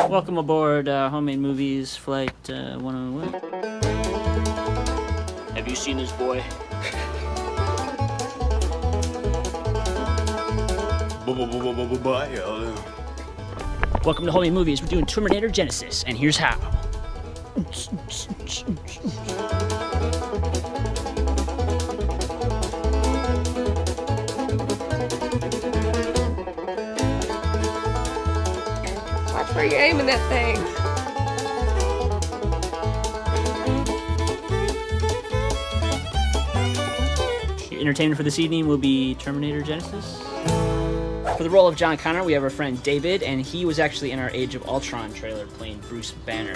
Welcome aboard Homemade Movies Flight 101. Have you seen this boy? Welcome to Homemade Movies. We're doing Terminator Genisys, and here's how. Watch where you're aiming that thing. Your entertainment for this evening will be Terminator Genisys. For the role of John Connor, we have our friend David, and he was actually in our Age of Ultron trailer playing Bruce Banner.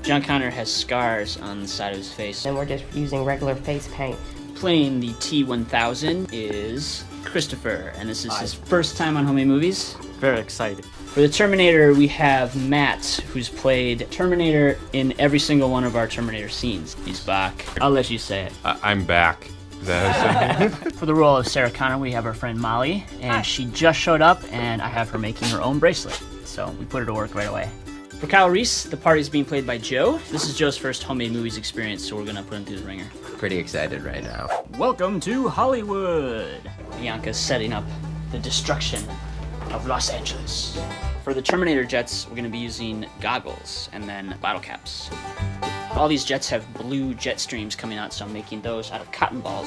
John Connor has scars on the side of his face. And we're just using regular face paint. Playing the T-1000 is Christopher, and this is his first time on Homemade Movies. Very excited. For the Terminator, we have Matt, who's played Terminator in every single one of our Terminator scenes. He's back. I'll let you say it. I'm back. Is that For the role of Sarah Connor, we have our friend Molly, and she just showed up, and I have her making her own bracelet. So we put her to work right away. For Kyle Reese, the part is being played by Joe. This is Joe's first Homemade Movies experience, so we're gonna put him through the ringer. Pretty excited right now. Welcome to Hollywood! Bianca's setting up the destruction of Los Angeles. For the Terminator jets, we're gonna be using goggles and then bottle caps. All these jets have blue jet streams coming out, so I'm making those out of cotton balls.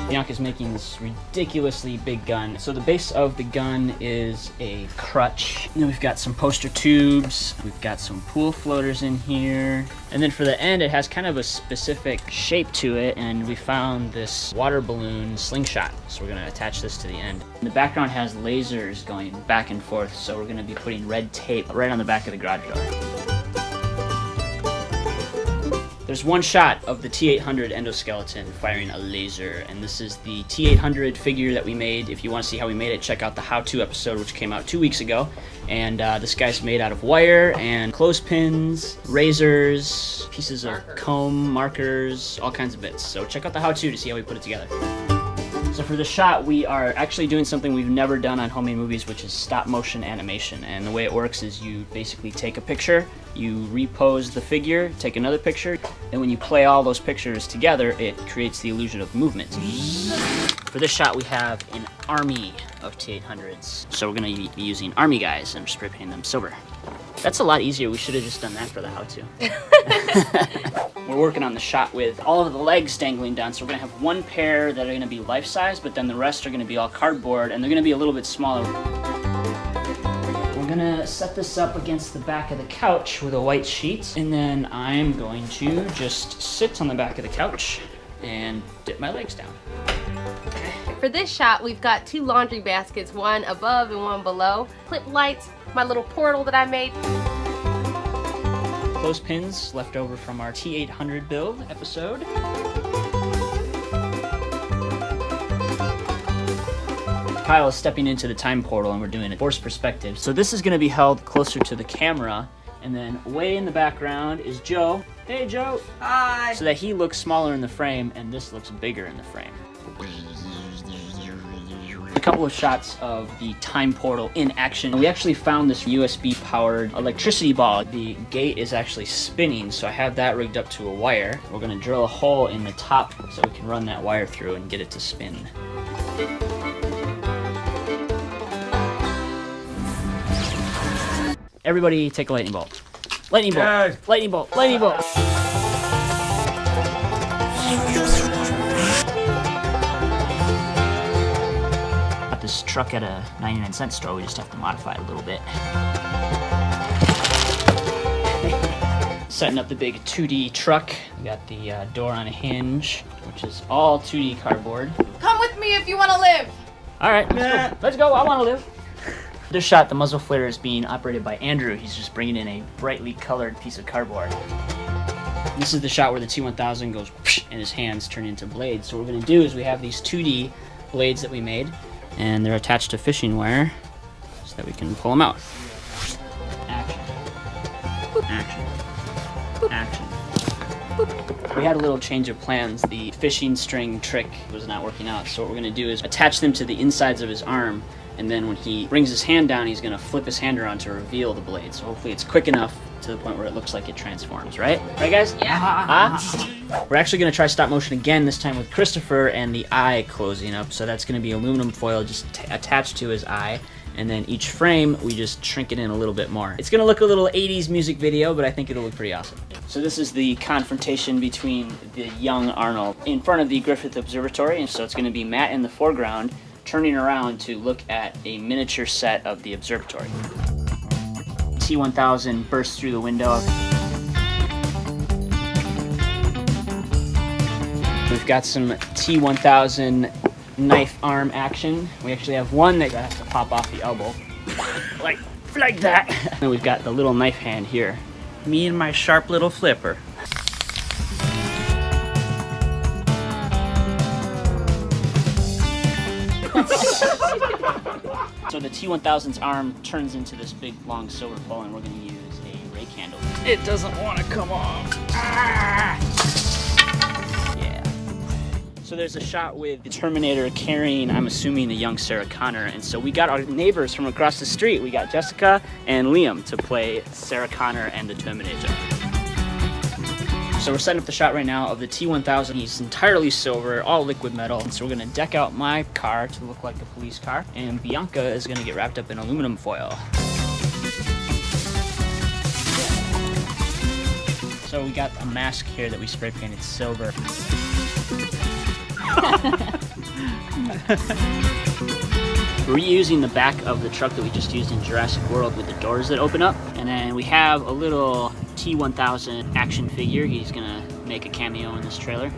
Bianca's making this ridiculously big gun. So the base of the gun is a crutch. And then we've got some poster tubes. We've got some pool floaters in here. And then for the end, it has kind of a specific shape to it, and we found this water balloon slingshot. So we're gonna attach this to the end. And the background has lasers going back and forth, so we're gonna be putting red tape right on the back of the garage door. There's one shot of the T-800 endoskeleton firing a laser, and this is the T-800 figure that we made. If you want to see how we made it, check out the how-to episode, which came out 2 weeks ago. And this guy's made out of wire and clothespins, razors, pieces of comb, markers, all kinds of bits. So check out the how-to to see how we put it together. So for the shot, we are actually doing something we've never done on Homemade Movies, which is stop motion animation. And the way it works is you basically take a picture, you repose the figure, take another picture, and when you play all those pictures together, it creates the illusion of movement. For this shot, we have an army of T-800s. So we're gonna be using army guys and spray painting them silver. That's a lot easier. We should have just done that for the how-to. We're working on the shot with all of the legs dangling down, so we're gonna have one pair that are gonna be life-size, but then the rest are gonna be all cardboard, and they're gonna be a little bit smaller. We're gonna set this up against the back of the couch with a white sheet, and then I'm going to just sit on the back of the couch and dip my legs down. For this shot, we've got 2 laundry baskets, one above and one below. Clip lights, my little portal that I made. Clothespins left over from our T-800 build episode. Kyle is stepping into the time portal, and we're doing a forced perspective. So this is going to be held closer to the camera, and then way in the background is Joe. Hey, Joe. Hi. So that he looks smaller in the frame, and this looks bigger in the frame. A couple of shots of the time portal in action. We actually found this USB-powered electricity ball. The gate is actually spinning, so I have that rigged up to a wire. We're going to drill a hole in the top so we can run that wire through and get it to spin. Everybody take a lightning bolt. Lightning bolt. Yes. Lightning bolt. Lightning bolt. Got this truck at a 99-cent store. We just have to modify it a little bit. Setting up the big 2D truck. We got the door on a hinge, which is all 2D cardboard. Come with me if you want to live. All right, let's go. Let's go. I want to live. This shot, the muzzle flare is being operated by Andrew. He's just bringing in a brightly colored piece of cardboard. This is the shot where the T-1000 goes whoosh, and his hands turn into blades. So what we're going to do is we have these 2D blades that we made, and they're attached to fishing wire so that we can pull them out. Action. Action. Action. We had a little change of plans. The fishing string trick was not working out, so what we're going to do is attach them to the insides of his arm, and then when he brings his hand down, he's gonna flip his hand around to reveal the blade. So hopefully it's quick enough to the point where it looks like it transforms, right? Right, guys? Yeah. We're actually gonna try stop motion again, this time with Christopher and the eye closing up. So that's gonna be aluminum foil just attached to his eye. And then each frame, we just shrink it in a little bit more. It's gonna look a little 80s music video, but I think it'll look pretty awesome. So this is the confrontation between the young Arnold in front of the Griffith Observatory. And so it's gonna be Matt in the foreground, turning around to look at a miniature set of the observatory. T-1000 bursts through the window. We've got some T-1000 knife arm action. We actually have one that has to pop off the elbow, like that. And we've got the little knife hand here. Me and my sharp little flipper. So the T-1000's arm turns into this big long silver ball, and we're going to use a rake handle. It doesn't want to come off. Ah! Yeah. So there's a shot with the Terminator carrying, I'm assuming, a young Sarah Connor, and so we got our neighbors from across the street. We got Jessica and Liam to play Sarah Connor and the Terminator. So we're setting up the shot right now of the T-1000. He's entirely silver, all liquid metal. And so we're gonna deck out my car to look like a police car. And Bianca is gonna get wrapped up in aluminum foil. So we got a mask here that we spray painted silver. We're reusing the back of the truck that we just used in Jurassic World with the doors that open up. And then we have a little T-1000 action figure. He's gonna make a cameo in this trailer.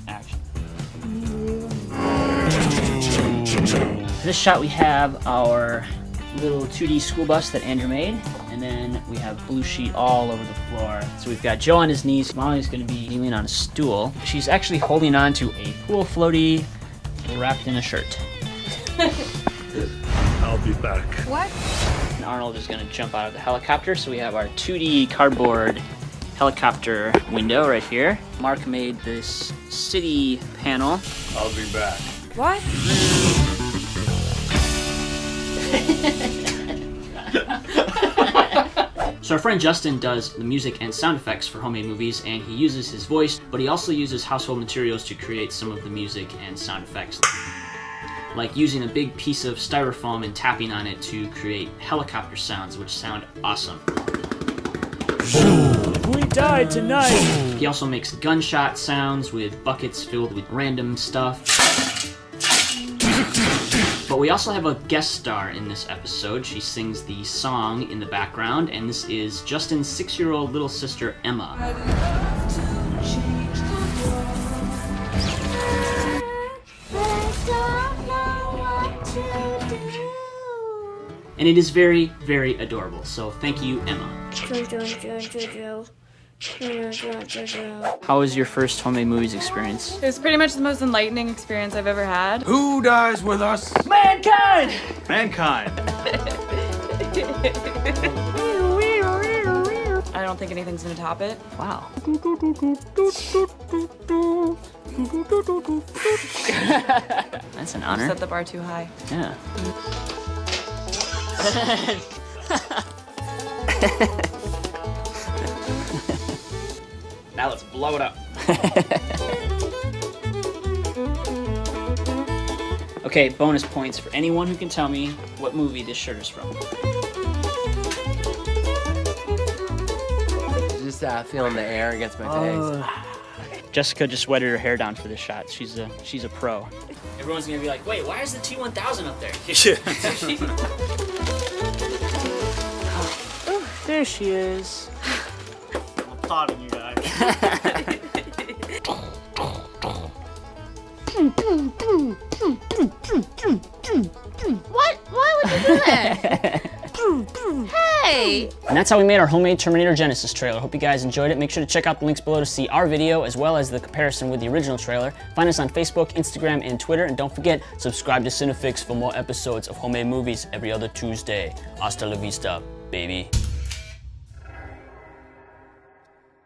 Action. For this shot we have our little 2D school bus that Andrew made. And then we have blue sheet all over the floor. So we've got Joe on his knees. Molly's gonna be kneeling on a stool. She's actually holding on to a pool floaty wrapped in a shirt. I'll be back. What? And Arnold is gonna jump out of the helicopter. So we have our 2D cardboard helicopter window right here. Mark made this city panel. I'll be back. What? So our friend Justin does the music and sound effects for homemade movies, and he uses his voice, but he also uses household materials to create some of the music and sound effects. Like using a big piece of styrofoam and tapping on it to create helicopter sounds, which sound awesome. We died tonight! He also makes gunshot sounds with buckets filled with random stuff. But we also have a guest star in this episode. She sings the song in the background, and this is Justin's 6-year-old little sister, Emma. And it is very, very adorable, so thank you, Emma. How was your first homemade movies experience? It was pretty much the most enlightening experience I've ever had. Who dies with us? Mankind! Mankind. I don't think anything's gonna top it. Wow. That's an honor. Set the bar too high. Yeah. Now let's blow it up. Okay, bonus points for anyone who can tell me what movie this shirt is from. Just feeling the air against my face. Jessica just wetted her hair down for this shot. She's a pro. Everyone's gonna be like, wait, why is the T-1000 up there? Oh, there she is. I'm applauding you guys. What? Why would you do that? Hey! And that's how we made our homemade Terminator Genisys trailer. Hope you guys enjoyed it. Make sure to check out the links below to see our video as well as the comparison with the original trailer. Find us on Facebook, Instagram, and Twitter. And don't forget, subscribe to CineFix for more episodes of homemade movies every other Tuesday. Hasta la vista, baby.